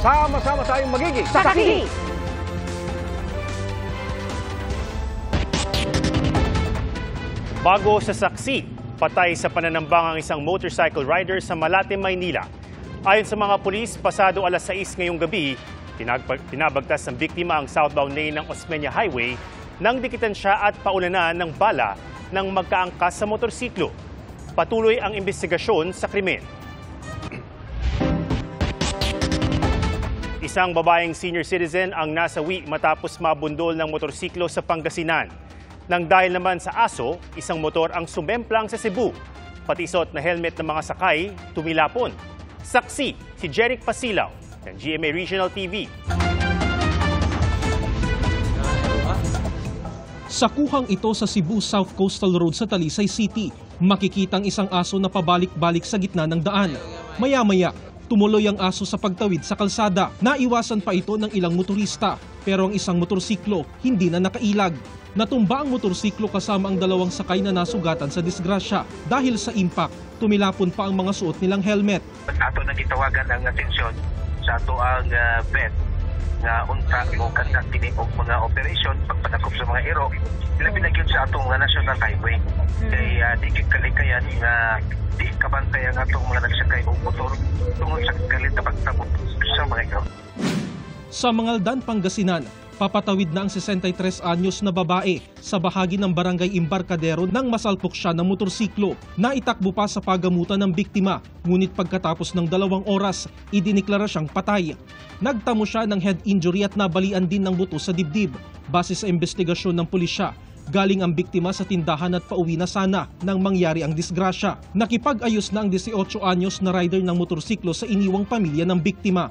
Sama-sama tayong magiging Saksi! Bago sa saksi, patay sa pananambang ang isang motorcycle rider sa Malate, Maynila. Ayon sa mga pulis, pasado alas 6 ngayong gabi, pinabagtas ng biktima ang southbound lane ng Osmeña Highway nang dikitan siya at paulanan ng bala ng magkaangkas sa motorsiklo. Patuloy ang investigasyon sa krimen. Isang babaeng senior citizen ang nasawi matapos mabundol ng motorsiklo sa Pangasinan. Nang dahil naman sa aso, isang motor ang sumemplang sa Cebu. Pati isuot na helmet ng mga sakay, tumilapon. Saksi, si Jeric Pasilaw ng GMA Regional TV. Sa kuhang ito sa Cebu South Coastal Road sa Talisay City, makikitang isang aso na pabalik-balik sa gitna ng daan. Maya-maya, tumuloy ang aso sa pagtawid sa kalsada. Naiwasan pa ito ng ilang motorista, pero ang isang motorsiklo hindi na nakailag. Natumba ang motorsiklo kasama ang dalawang sakay na nasugatan sa disgrasya. Dahil sa impact, tumilapon pa ang mga suot nilang helmet. Ato na gitawagan ang atensyon sa ato ang vet nga unta mo kandak kini og mga operation pagpadakop sa mga ero. Labi na gyud sa atong national highway. Kay di kalikayan nga di kabantay ang atong mga nagsakay og motor tungod sa galit na pagtabot sa mga ero. Sa Mangaldan, Pangasinan, papatawid na ang 63 anyos na babae sa bahagi ng barangay Embarcadero nang masalpok siya ng motorsiklo. Naitakbo pa sa pagamutan ng biktima, ngunit pagkatapos ng 2 oras, idiniklara siyang patay. Nagtamo siya ng head injury at nabalian din ng buto sa dibdib. Base sa investigasyon ng pulisya, galing ang biktima sa tindahan at pauwi na sana nang mangyari ang disgrasya. Nakipag-ayos na ang 18 anyos na rider ng motorsiklo sa iniwang pamilya ng biktima.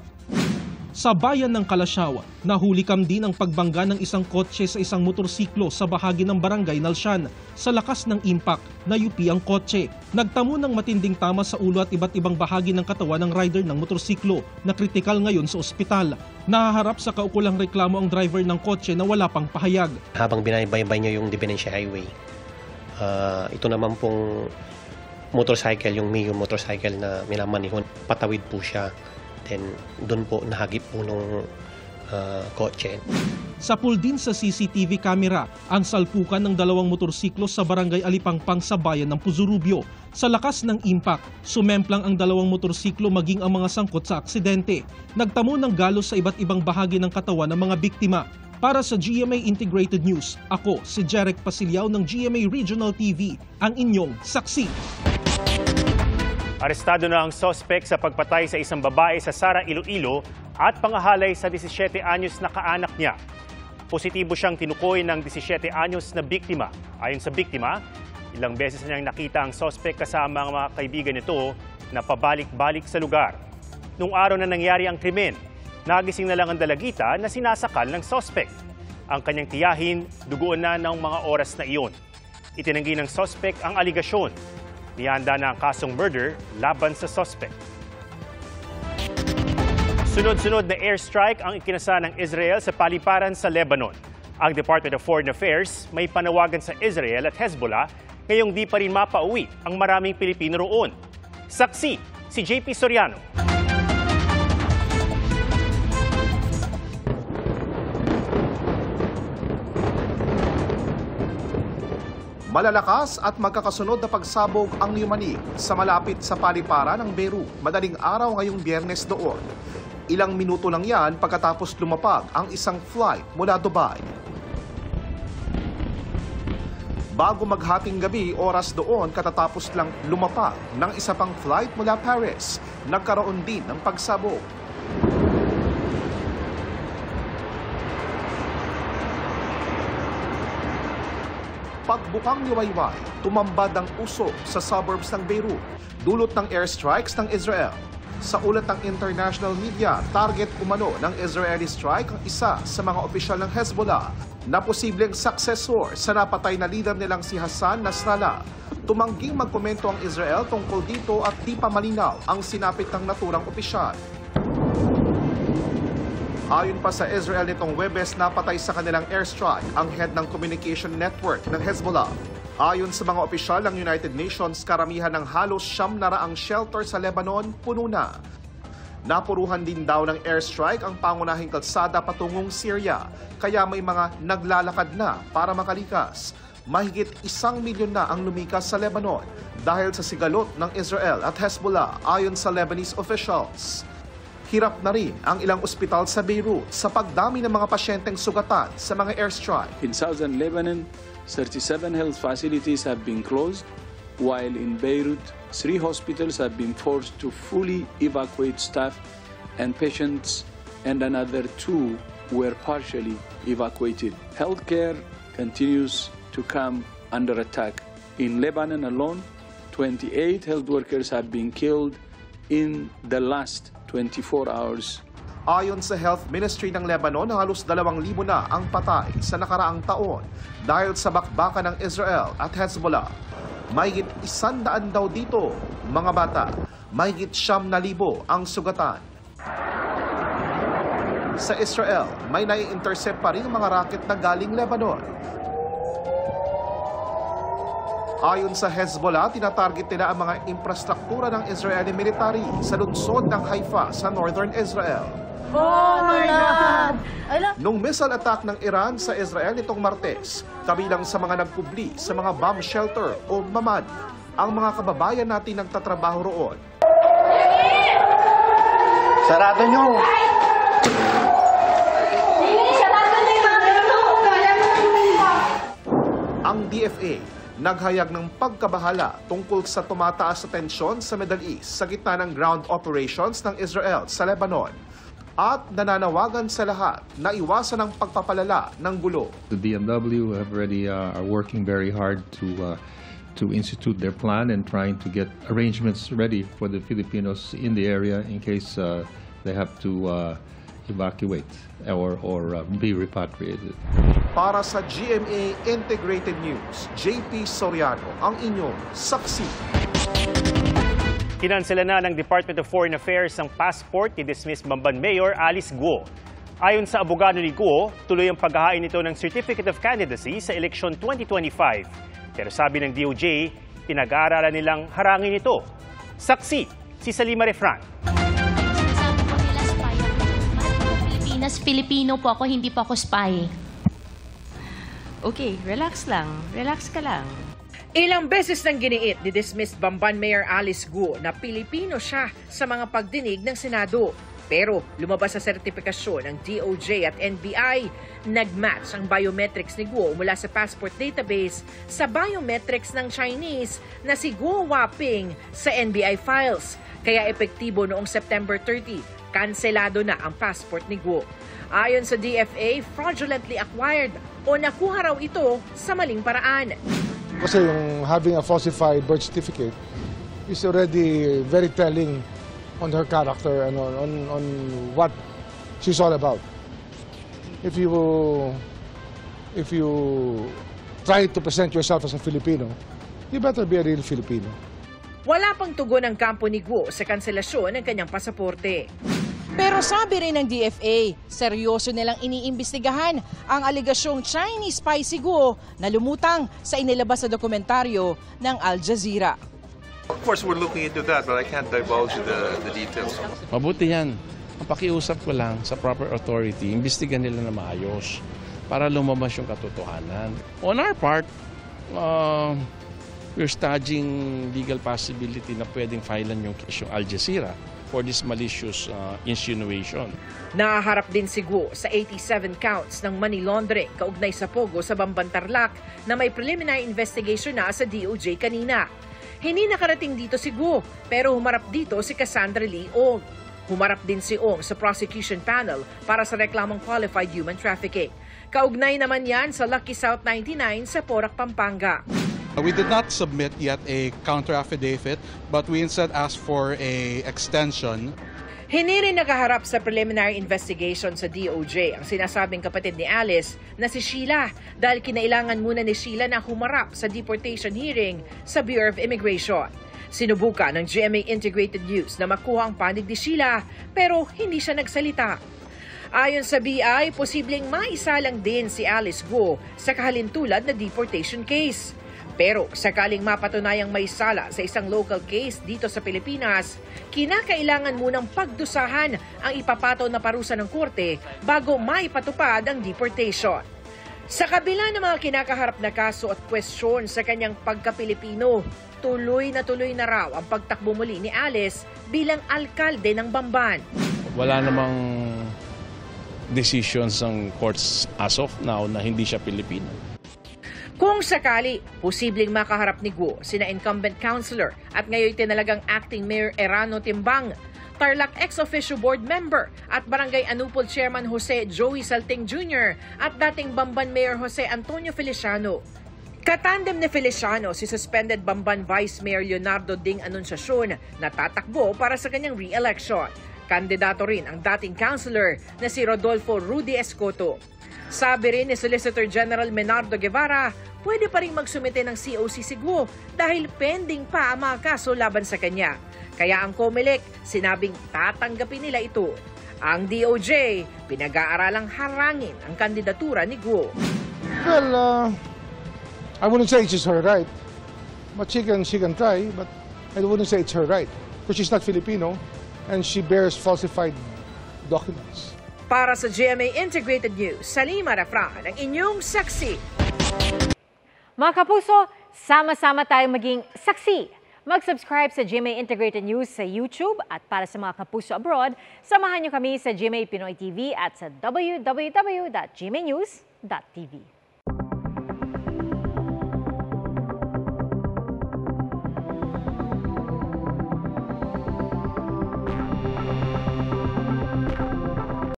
Sa bayan ng Kalasyaw, nahulikam din ang pagbangga ng isang kotse sa isang motorsiklo sa bahagi ng barangay Nalsyan. Sa lakas ng impact, nayupi ang kotse. Nagtamo ng matinding tama sa ulo at iba't ibang bahagi ng katawan ng rider ng motorsiklo na kritikal ngayon sa ospital. Nahaharap sa kaukulang reklamo ang driver ng kotse na wala pang pahayag. Habang binaybay niyo yung Divinencia Highway, ito naman pong motorcycle, yung Mio motorcycle na minamanihon, patawid po siya. Then doon po nahagip po nung kotse. Sa pool din sa CCTV camera ang salpukan ng 2 motorsiklo sa barangay Alipangpang sa bayan ng Puzurubio. Sa lakas ng impact, sumemplang ang 2 motorsiklo maging ang mga sangkot sa aksidente. Nagtamo ng galos sa iba't ibang bahagi ng katawan ng mga biktima. Para sa GMA Integrated News, ako si Jeric Pasilaw ng GMA Regional TV, ang inyong saksi. Arestado na ang sospek sa pagpatay sa isang babae sa Sara, Iloilo at pangahalay sa 17 anyos na kaanak niya. Positibo siyang tinukoy ng 17 anyos na biktima. Ayon sa biktima, ilang beses niyang nakita ang sospek kasama ang mga kaibigan nito na pabalik-balik sa lugar. Nung araw na nangyari ang krimen, nagising na lang ang dalagita na sinasakal ng sospek. Ang kanyang tiyahin, duguan na ng mga oras na iyon. Itinanggi ng sospek ang aligasyon. Nihanda na ang kasong murder laban sa suspect. Sunod-sunod na airstrike ang ikinasa ng Israel sa paliparan sa Lebanon. Ang Department of Foreign Affairs may panawagan sa Israel at Hezbollah ngayong di pa rin mapauwi ang maraming Pilipino roon. Saksi, si JP Soriano. Malalakas at magkakasunod na pagsabog ang yumanig sa malapit sa paliparan ng Beirut madaling araw ngayong Biyernes doon. Ilang minuto lang yan pagkatapos lumapag ang isang flight mula Dubai. Bago maghating gabi, oras doon katatapos lang lumapag ng isa pang flight mula Paris, nagkaroon din ng pagsabog. Pagbukang liwayway, tumambad ang usok sa suburbs ng Beirut, dulot ng airstrikes ng Israel. Sa ulat ng international media, target umano ng Israeli strike ang isa sa mga opisyal ng Hezbollah na posibleng successor sa napatay na leader nilang si Hassan Nasrallah. Tumangging magkomento ang Israel tungkol dito at di pa malinaw ang sinapit ng naturang opisyal. Ayon pa sa Israel nitong Huwebes, napatay sa kanilang airstrike ang head ng communication network ng Hezbollah. Ayon sa mga opisyal ng United Nations, karamihan ng halos 900 shelter sa Lebanon puno na. Napuruhan din daw ng airstrike ang pangunahing kalsada patungong Syria, kaya may mga naglalakad na para makalikas. Mahigit 1 milyon na ang lumikas sa Lebanon dahil sa sigalot ng Israel at Hezbollah ayon sa Lebanese officials. Hirap na rin ang ilang ospital sa Beirut sa pagdami ng mga pasyenteng sugatan sa mga airstrike. In southern Lebanon, 37 health facilities have been closed, while in Beirut, 3 hospitals have been forced to fully evacuate staff and patients, and another 2 were partially evacuated. Healthcare continues to come under attack. In Lebanon alone, 28 health workers have been killed in the last 24 hours. Ayon sa Health Ministry ng Lebanon, halos 2,000 na ang patay sa nakaraang taon dahil sa bakbakan ng Israel at Hezbollah. Mahigit 100 daw dito, mga bata. Mahigit 9,000 ang sugatan. Sa Israel, may nai-intercept pa rin mga rocket na galing Lebanon. Ayon sa Hezbollah, tinatarget nila ang mga infrastruktura ng Israeli military sa lungsod ng Haifa sa northern Israel. Oh my God! Nung missile attack ng Iran sa Israel nitong Martes, kabilang sa mga nagpubli sa mga bomb shelter o mamad, ang mga kababayan natin nagtatrabaho roon. Sarado nyo! Ang DFA naghayag ng pagkabahala tungkol sa tumataas na tensyon sa Middle East sa gitna ng ground operations ng Israel sa Lebanon at nananawagan sa lahat na iwasan ang pagpapalala ng gulo. The DMW have already are working very hard to institute their plan and trying to get arrangements ready for the Filipinos in the area in case they have to evacuate or be repatriated. Para sa GMA Integrated News, JP Soriano ang inyong saksi. Kinansela na ng Department of Foreign Affairs ang passport ni dismissed Bamban Mayor Alice Guo. Ayon sa abogado ni Guo, tuloy ang paghahain nito ng Certificate of Candidacy sa eleksyon 2025. Pero sabi ng DOJ, pinag-aaralan nilang harangin ito. Saksi, si Salima Refran. Sabi po nila spy ako. Filipino po ako, hindi po ako spy. Okay, relax lang. Relax ka lang. Ilang beses nang giniit ni dismissed Bamban Mayor Alice Guo na Pilipino siya sa mga pagdinig ng Senado. Pero lumabas sa sertifikasyon ng DOJ at NBI, nag-match ang biometrics ni Guo mula sa passport database sa biometrics ng Chinese na si Guo Waping sa NBI files. Kaya epektibo noong September 30, kanselado na ang passport ni Guo. Ayon sa DFA, fraudulently acquired o nakuha raw ito sa maling paraan. Kasi yung having a falsified birth certificate is already very telling on her character and on what she's all about. If you try to present yourself as a Filipino, you better be a real Filipino. Wala pang tugon ang kampo ni Guo sa kanselasyon ng kanyang pasaporte. Pero sabi rin ng DFA, seryoso nilang iniimbestigahan ang alegasyong Chinese spy si Guo na lumutang sa inilabas na dokumentaryo ng Al Jazeera. Of course, we're looking into that, but I can't divulge the details. Mabuti yan. Ang pakiusap ko lang sa proper authority, imbestigan nila na maayos para lumabas yung katotohanan. On our part, we're studying legal possibility na pwedeng filean yung case yung Al Jazeera for this malicious insinuation. Nahaharap din si Guo sa 87 counts ng money laundering kaugnay sa pogo sa Bamban Tarlac na may preliminary investigation na sa DOJ kanina. Hindi nakarating dito si Guo, pero humarap dito si Cassandra Lee Ong. Humarap din si Ong sa prosecution panel para sa reklamong qualified human trafficking. Kaugnay naman yan sa Lucky South 99 sa Porac, Pampanga. We did not submit yet a counter affidavit, but we instead asked for a extension. Hindi rin nakaharap sa preliminary investigation sa DOJ ang sinasabing kapatid ni Alice na si Sheila dahil kinailangan muna ni Sheila na humarap sa deportation hearing sa Bureau of Immigration. Sinubukan ng GMA Integrated News na makuha ang panig ni Sheila pero hindi siya nagsalita. Ayon sa BI, posibleng maisalang din si Alice Guo sa kahalintulad na deportation case. Pero sakaling mapatunayang may sala sa isang local case dito sa Pilipinas, kinakailangan munang pagdusahan ang ipapataw na parusa ng korte bago maipatupad ang deportation. Sa kabila ng mga kinakaharap na kaso at kwestiyon sa kanyang pagka-Pilipino, tuloy na raw ang pagtakbo muli ni Alice bilang alkalde ng Bamban. Wala namang decisions ng courts as of now na hindi siya Pilipino. Kung sakali, posibleng makaharap ni Guo sina incumbent councilor at ngayon tinalagang acting mayor Erano Timbang, Tarlac ex-officio board member at Barangay Anupol chairman Jose Joey Salting Jr. at dating Bamban Mayor Jose Antonio Feliciano. Katandem ni Feliciano si suspended Bamban Vice Mayor Leonardo Ding Anunciacion na tatakbo para sa kanyang re-election. Kandidato rin ang dating councilor na si Rodolfo Rudy Escoto. Sabi rin ni Solicitor General Menardo Guevara, pwede pa rin magsumite ng COC si Guo dahil pending pa ang mga kaso laban sa kanya. Kaya ang COMELEC, sinabing tatanggapin nila ito. Ang DOJ, pinag-aaralang harangin ang kandidatura ni Guo. Well, I wouldn't say it's her right, but she can try, but I wouldn't say it's her right because she's not Filipino and she bears falsified documents. Para sa GMA Integrated News, Salima Rafran, ang inyong saksi. Mga kapuso, sama-sama tayong maging saksi. Mag-subscribe sa GMA Integrated News sa YouTube at para sa mga kapuso abroad, samahan niyo kami sa GMA Pinoy TV at sa www.gmanews.tv.